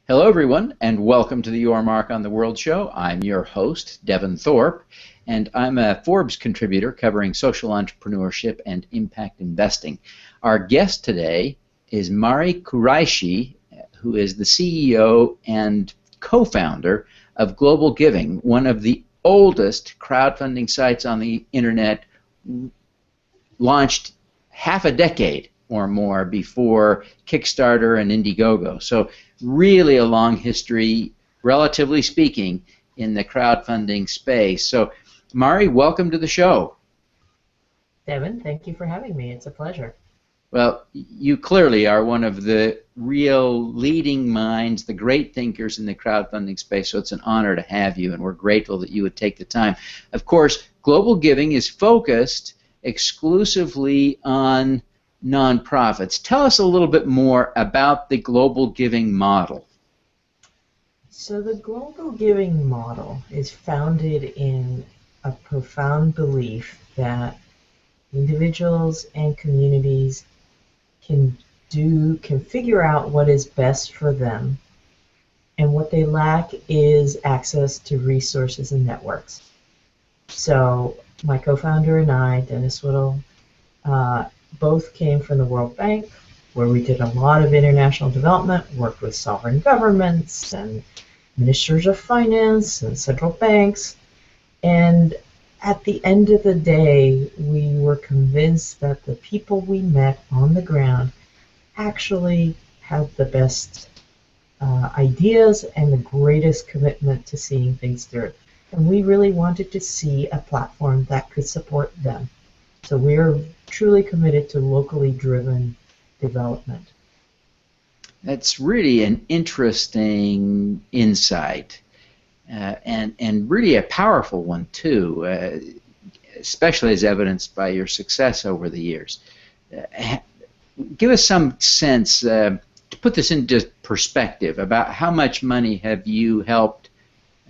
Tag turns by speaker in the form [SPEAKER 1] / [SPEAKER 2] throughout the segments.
[SPEAKER 1] Hello, everyone, and welcome to the Your Mark on the World show. I'm your host, Devin Thorpe, and I'm a Forbes contributor covering social entrepreneurship and impact investing. Our guest today is Mari Kuraishi, who is the CEO and co-founder of GlobalGiving, one of the oldest crowdfunding sites on the internet, launched half a decade or more before Kickstarter and Indiegogo. So really a long history, relatively speaking, in the crowdfunding space. So Mari, welcome to the show.
[SPEAKER 2] Devin, thank you for having me. It's a pleasure.
[SPEAKER 1] Well, you clearly are one of the real leading minds, the great thinkers in the crowdfunding space, so it's an honor to have you, and we're grateful that you would take the time. Of course, GlobalGiving is focused exclusively on nonprofits. Tell us a little bit more about the GlobalGiving model.
[SPEAKER 2] So the GlobalGiving model is founded in a profound belief that individuals and communities can figure out what is best for them, and what they lack is access to resources and networks. So my co-founder and I, Dennis Whittle, both came from the World Bank, where we did a lot of international development, worked with sovereign governments and ministers of finance and central banks. And at the end of the day, we were convinced that the people we met on the ground actually had the best ideas and the greatest commitment to seeing things through. And we really wanted to see a platform that could support them. So we're truly committed to locally driven development.
[SPEAKER 1] That's really an interesting insight, and really a powerful one too, especially as evidenced by your success over the years. Give us some sense, to put this into perspective, about how much money have you helped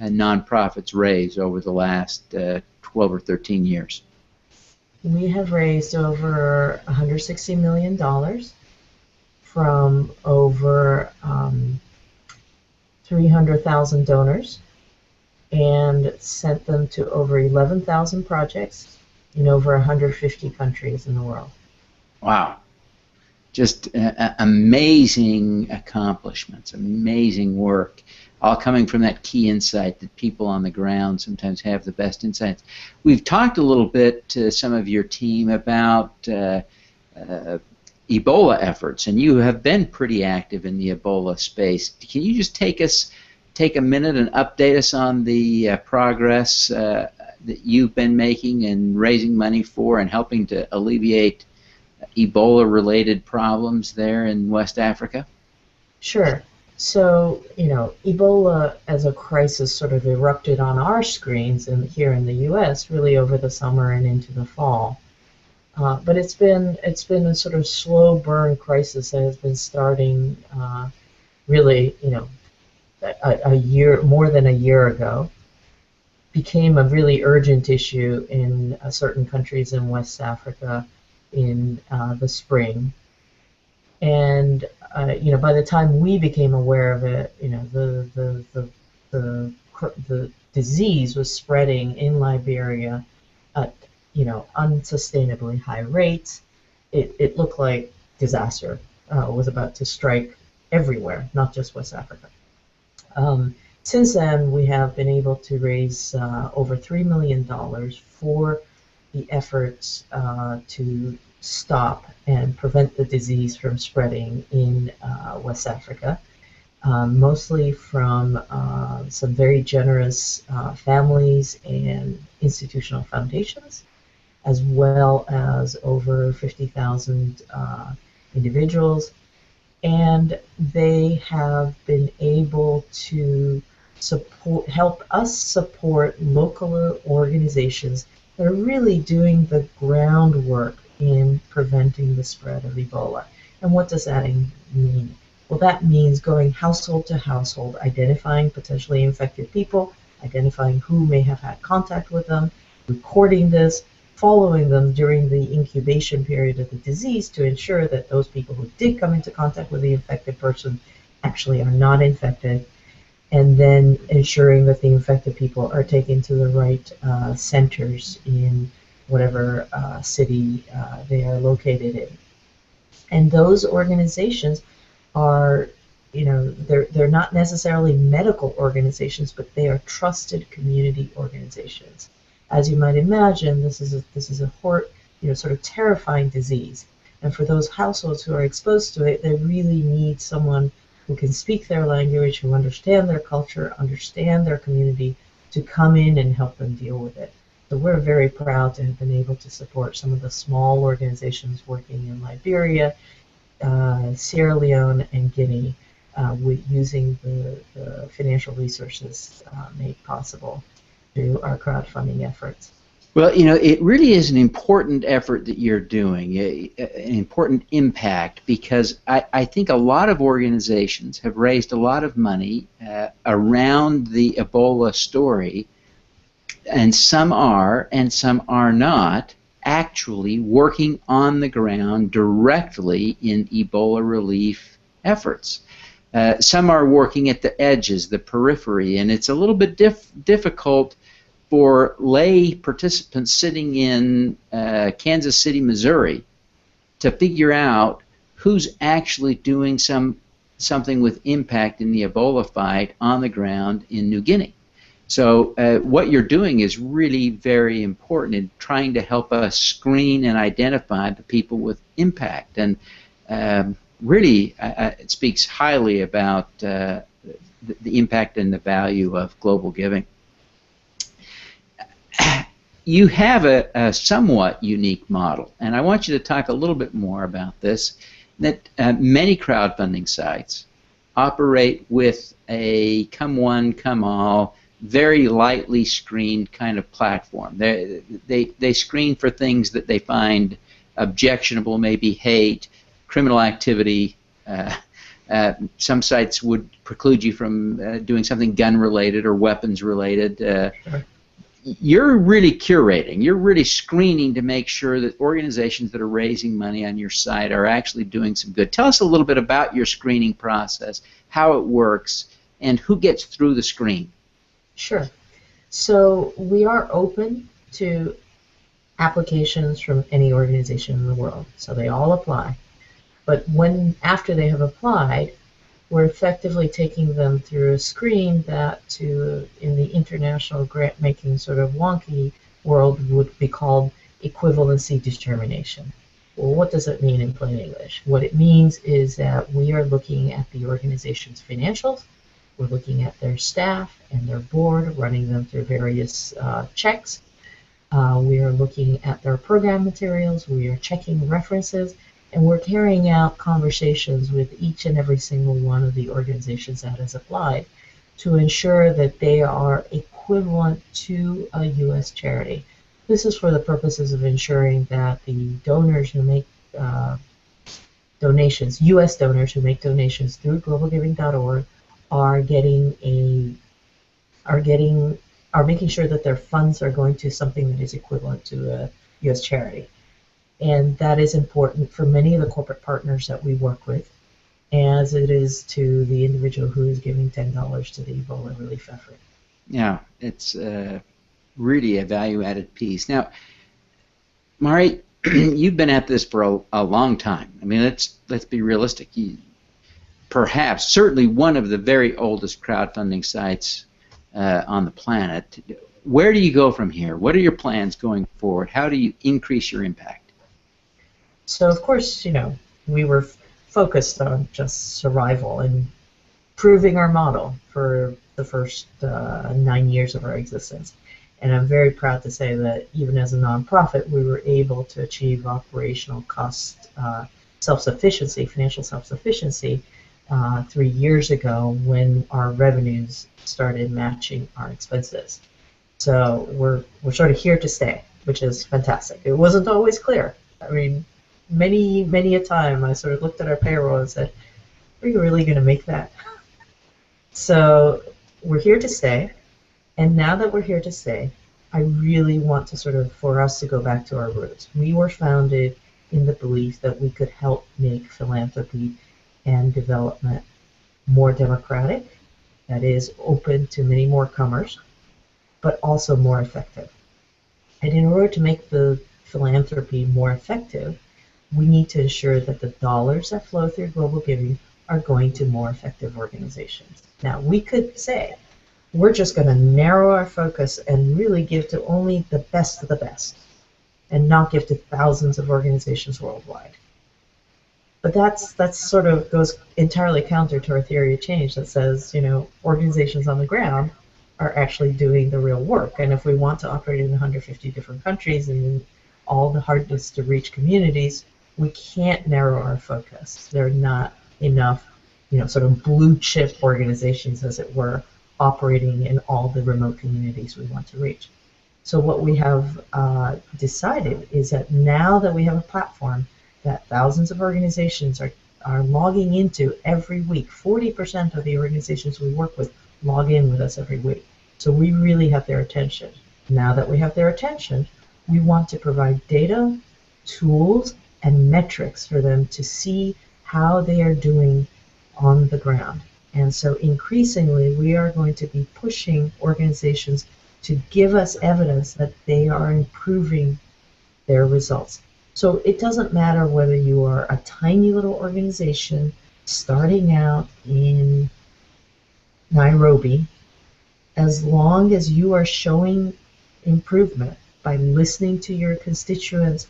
[SPEAKER 1] nonprofits raise over the last 12 or 13 years?
[SPEAKER 2] We have raised over $160 million from over 300,000 donors, and sent them to over 11,000 projects in over 150 countries in the world.
[SPEAKER 1] Wow. Just amazing accomplishments, amazing work, all coming from that key insight that people on the ground sometimes have the best insights. We've talked a little bit to some of your team about Ebola efforts, and you have been pretty active in the Ebola space. Can you just take a minute and update us on the progress that you've been making and raising money for and helping to alleviate Ebola-related problems there in West Africa?
[SPEAKER 2] Sure. So, Ebola as a crisis sort of erupted on our screens here in the U.S. really over the summer and into the fall. But it's been a sort of slow burn crisis that has been starting really, more than a year ago. Became a really urgent issue in certain countries in West Africa in the spring. And by the time we became aware of it, the disease was spreading in Liberia at unsustainably high rates. It looked like disaster was about to strike everywhere, not just West Africa. Since then, we have been able to raise over $3 million for the efforts to stop and prevent the disease from spreading in West Africa, mostly from some very generous families and institutional foundations, as well as over 50,000 individuals. And they have been able to help us support local organizations that are really doing the groundwork in preventing the spread of Ebola. And what does that mean? Well, that means going household to household, identifying potentially infected people, identifying who may have had contact with them, recording this, following them during the incubation period of the disease to ensure that those people who did come into contact with the infected person actually are not infected, and then ensuring that the infected people are taken to the right centers in whatever city they are located in. And those organizations are, they're not necessarily medical organizations, but they are trusted community organizations. As you might imagine, this is a sort of terrifying disease. And for those households who are exposed to it, they really need someone who can speak their language, who understand their culture, understand their community, to come in and help them deal with it. So we're very proud to have been able to support some of the small organizations working in Liberia, Sierra Leone, and Guinea, with using the financial resources made possible through our crowdfunding efforts.
[SPEAKER 1] Well, it really is an important effort that you're doing, an important impact, because I think a lot of organizations have raised a lot of money around the Ebola story, and some are and some are not actually working on the ground directly in Ebola relief efforts. Some are working at the edges, the periphery, and it's a little bit difficult for lay participants sitting in Kansas City, Missouri, to figure out who's actually doing something with impact in the Ebola fight on the ground in New Guinea. So what you're doing is really very important in trying to help us screen and identify the people with impact. And really, it speaks highly about the impact and the value of global giving. You have a somewhat unique model, and I want you to talk a little bit more about this, that many crowdfunding sites operate with a come one, come all, very lightly screened kind of platform. They screen for things that they find objectionable, maybe hate, criminal activity. Some sites would preclude you from doing something gun-related or weapons-related.
[SPEAKER 2] Sure.
[SPEAKER 1] You're really curating, you're really screening to make sure that organizations that are raising money on your site are actually doing some good. Tell us a little bit about your screening process, how it works, and who gets through the screen.
[SPEAKER 2] Sure. So we are open to applications from any organization in the world. So they all apply. But after they have applied, we're effectively taking them through a screen that in the international grant-making sort of wonky world would be called equivalency determination. Well, what does it mean in plain English? What it means is that we are looking at the organization's financials, we're looking at their staff and their board, running them through various checks. We are looking at their program materials, we are checking references, and we're carrying out conversations with each and every single one of the organizations that has applied to ensure that they are equivalent to a U.S. charity. This is for the purposes of ensuring that the donors who make donations, U.S. donors who make donations through globalgiving.org, are making sure that their funds are going to something that is equivalent to a U.S. charity. And that is important for many of the corporate partners that we work with, as it is to the individual who is giving $10 to the Ebola relief effort.
[SPEAKER 1] Yeah, it's really a value-added piece. Now, Mari, you've been at this for a long time. I mean, let's be realistic. Perhaps, certainly one of the very oldest crowdfunding sites on the planet. Where do you go from here? What are your plans going forward? How do you increase your impact?
[SPEAKER 2] So, of course, we were focused on just survival and proving our model for the first 9 years of our existence. And I'm very proud to say that even as a nonprofit, we were able to achieve operational cost self-sufficiency, financial self-sufficiency, 3 years ago when our revenues started matching our expenses. So we're sort of here to stay, which is fantastic. It wasn't always clear. I mean, many a time I sort of looked at our payroll and said, are you really going to make that? So we're here to stay, and now that we're here to stay, I really want for us to go back to our roots. We were founded in the belief that we could help make philanthropy and development more democratic, that is open to many more comers, but also more effective. And in order to make the philanthropy more effective, we need to ensure that the dollars that flow through global giving are going to more effective organizations. Now, we could say, we're just going to narrow our focus and really give to only the best of the best and not give to thousands of organizations worldwide. But that's sort of goes entirely counter to our theory of change that says, organizations on the ground are actually doing the real work. And if we want to operate in 150 different countries and in all the hardest to reach communities, we can't narrow our focus. There are not enough, sort of blue chip organizations, as it were, operating in all the remote communities we want to reach. So what we have decided is that now that we have a platform that thousands of organizations are logging into every week, 40% of the organizations we work with log in with us every week. So we really have their attention. Now that we have their attention, we want to provide data, tools, and metrics for them to see how they are doing on the ground. And so increasingly, we are going to be pushing organizations to give us evidence that they are improving their results. So it doesn't matter whether you are a tiny little organization starting out in Nairobi, as long as you are showing improvement by listening to your constituents,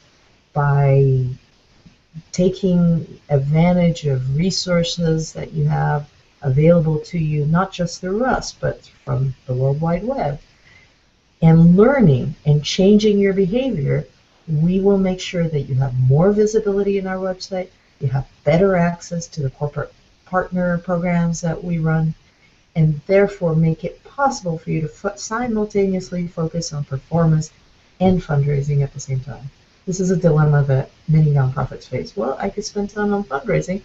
[SPEAKER 2] by taking advantage of resources that you have available to you, not just through us, but from the World Wide Web, and learning and changing your behavior, we will make sure that you have more visibility in our website, you have better access to the corporate partner programs that we run, and therefore make it possible for you to simultaneously focus on performance and fundraising at the same time. This is a dilemma that many nonprofits face. Well, I could spend time on fundraising,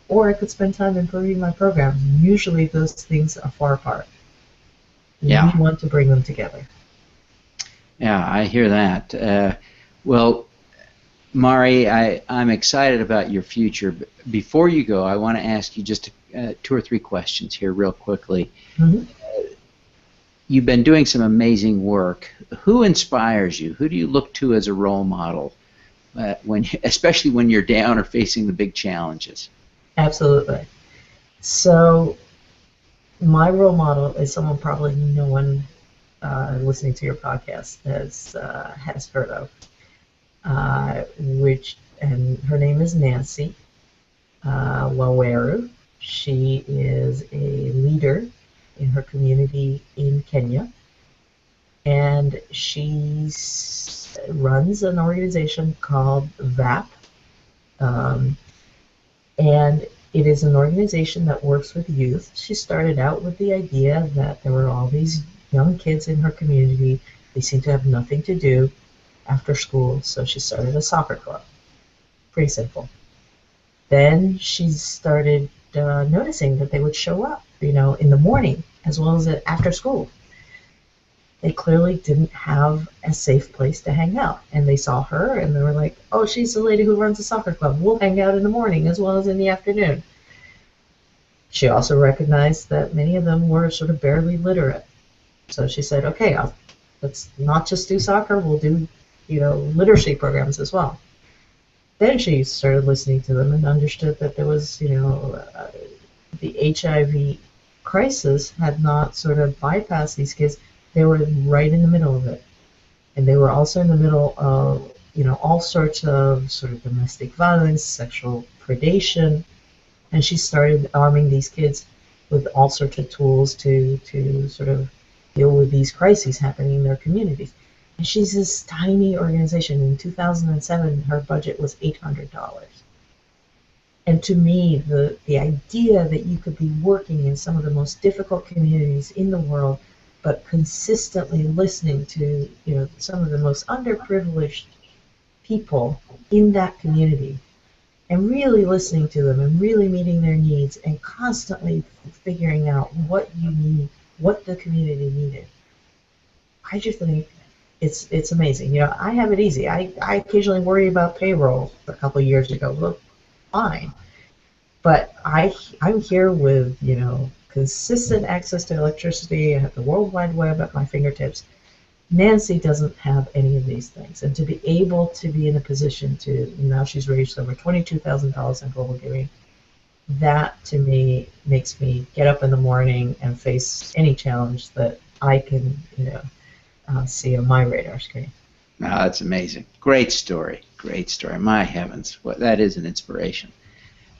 [SPEAKER 2] or I could spend time improving my programs. Usually those things are far apart.
[SPEAKER 1] Yeah.
[SPEAKER 2] We want to bring them together.
[SPEAKER 1] Yeah, I hear that. Well, Mari, I'm excited about your future. Before you go, I want to ask you just 2 or 3 questions here real quickly.
[SPEAKER 2] Mm-hmm.
[SPEAKER 1] You've been doing some amazing work. Who inspires you? Who do you look to as a role model, especially when you're down or facing the big challenges?
[SPEAKER 2] Absolutely. So my role model is someone probably no one listening to your podcast has heard of, and her name is Nancy Waweru. She is a leader in her community in Kenya, and she runs an organization called VAP, and it is an organization that works with youth. She started out with the idea that there were all these young kids in her community. They seemed to have nothing to do after school, so she started a soccer club. Pretty simple. Then she started noticing that they would show up, in the morning as well as after school. They clearly didn't have a safe place to hang out, and they saw her and they were like, oh, she's the lady who runs a soccer club. We'll hang out in the morning as well as in the afternoon. She also recognized that many of them were sort of barely literate. So she said, okay, let's not just do soccer, we'll do, literacy programs as well. Then she started listening to them and understood that there was, the HIV crisis had not sort of bypassed these kids. They were right in the middle of it. And they were also in the middle of, all sorts of sort of domestic violence, sexual predation. And she started arming these kids with all sorts of tools to sort of deal with these crises happening in their communities. And she's this tiny organization. In 2007, her budget was $800. And to me, the idea that you could be working in some of the most difficult communities in the world, but consistently listening to, some of the most underprivileged people in that community, and really listening to them and really meeting their needs and constantly figuring out what you need, what the community needed. I just think it's amazing. I have it easy. I occasionally worry about payroll a couple of years ago. Well, fine. But I'm here with, consistent access to electricity. I have the World Wide Web at my fingertips. Nancy doesn't have any of these things. And to be able to be in a position to, now she's raised over $22,000 on Global Giving, that to me makes me get up in the morning and face any challenge that I can, see on my radar screen.
[SPEAKER 1] Oh, that's amazing. Great story. Great story. My heavens, that is an inspiration.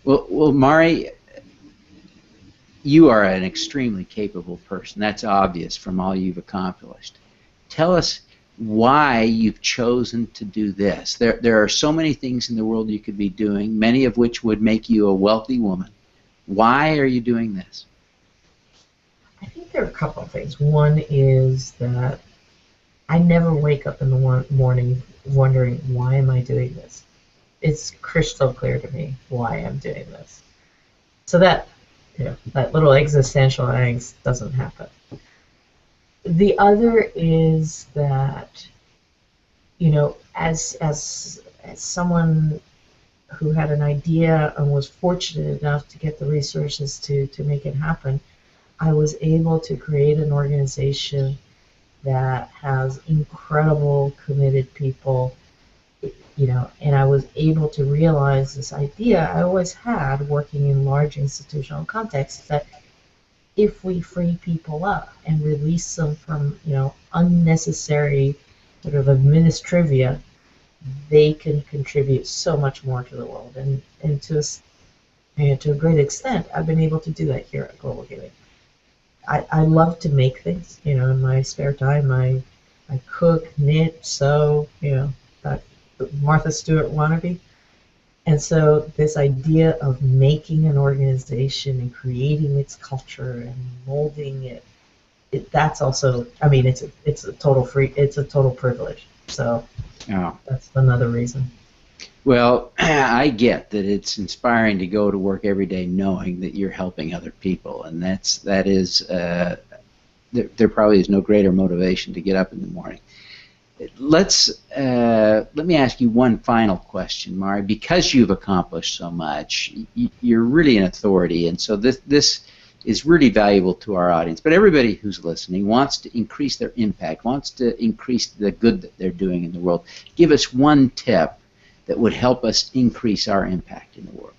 [SPEAKER 1] Well, Mari, you are an extremely capable person. That's obvious from all you've accomplished. Tell us why you've chosen to do this. There are so many things in the world you could be doing, many of which would make you a wealthy woman. Why are you doing this?
[SPEAKER 2] I think there are a couple of things. One is that I never wake up in the morning wondering, why am I doing this? It's crystal clear to me why I'm doing this. So that little existential angst doesn't happen. The other is that, as someone who had an idea and was fortunate enough to get the resources to make it happen, I was able to create an organization that has incredible, committed people, and I was able to realize this idea I always had working in large institutional contexts, that if we free people up and release them from, unnecessary sort of administrivia, they can contribute so much more to the world. And to a great extent, I've been able to do that here at Global Giving. I love to make things, in my spare time. I cook, knit, sew, that Martha Stewart wannabe. And so this idea of making an organization and creating its culture and molding it, that's also, it's a total privilege. So that's another reason.
[SPEAKER 1] Well, I get that it's inspiring to go to work every day knowing that you're helping other people, and that is there probably is no greater motivation to get up in the morning. Let me ask you one final question, Mari. Because you've accomplished so much, you're really an authority, and so this is really valuable to our audience. But everybody who's listening wants to increase their impact, wants to increase the good that they're doing in the world. Give us one tip that would help us increase our impact in the world.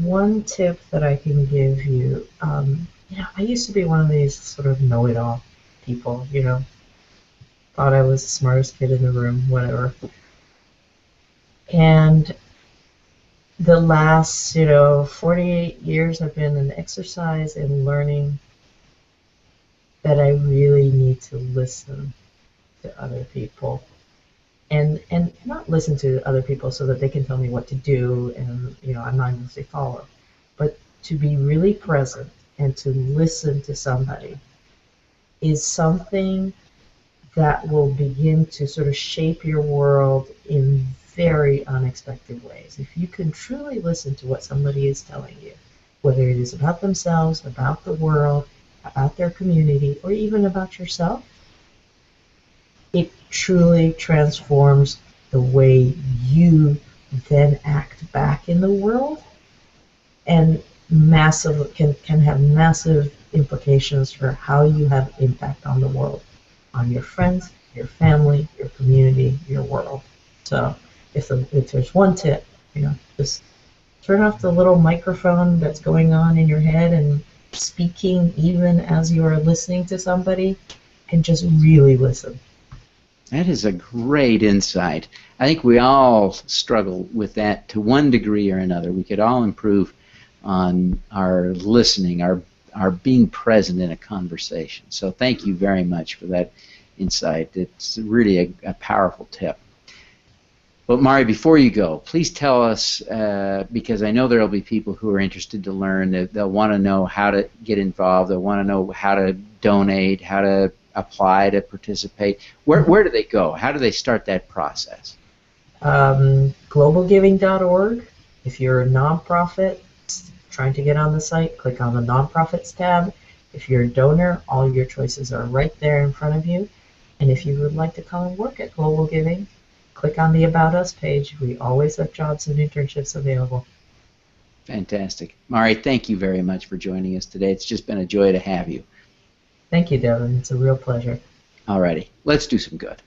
[SPEAKER 2] One tip that I can give you, I used to be one of these sort of know-it-all people, thought I was the smartest kid in the room, whatever. And the last, 48 years have been an exercise in learning that I really need to listen to other people, and not listen to other people so that they can tell me what to do and I'm not going to say follow, but to be really present and to listen to somebody is something that will begin to sort of shape your world in very unexpected ways. If you can truly listen to what somebody is telling you, whether it is about themselves, about the world, about their community, or even about yourself, it truly transforms the way you then act back in the world, and can have massive implications for how you have impact on the world, on your friends, your family, your community, your world. So if there's one tip, just turn off the little microphone that's going on in your head and speaking even as you are listening to somebody, and just really listen.
[SPEAKER 1] That is a great insight. I think we all struggle with that to one degree or another. We could all improve on our listening, our being present in a conversation. So thank you very much for that insight. It's really a powerful tip. But Mari, before you go, please tell us, because I know there will be people who are interested to learn, they'll want to know how to get involved, they'll want to know how to donate, how to apply to participate. Where do they go? How do they start that process?
[SPEAKER 2] GlobalGiving.org. If you're a nonprofit trying to get on the site, click on the Nonprofits tab. If you're a donor, all your choices are right there in front of you. And if you would like to come and work at Global Giving, click on the About Us page. We always have jobs and internships available.
[SPEAKER 1] Fantastic. Mari, thank you very much for joining us today. It's just been a joy to have you.
[SPEAKER 2] Thank you, Devin. It's a real pleasure.
[SPEAKER 1] Alrighty, let's do some good.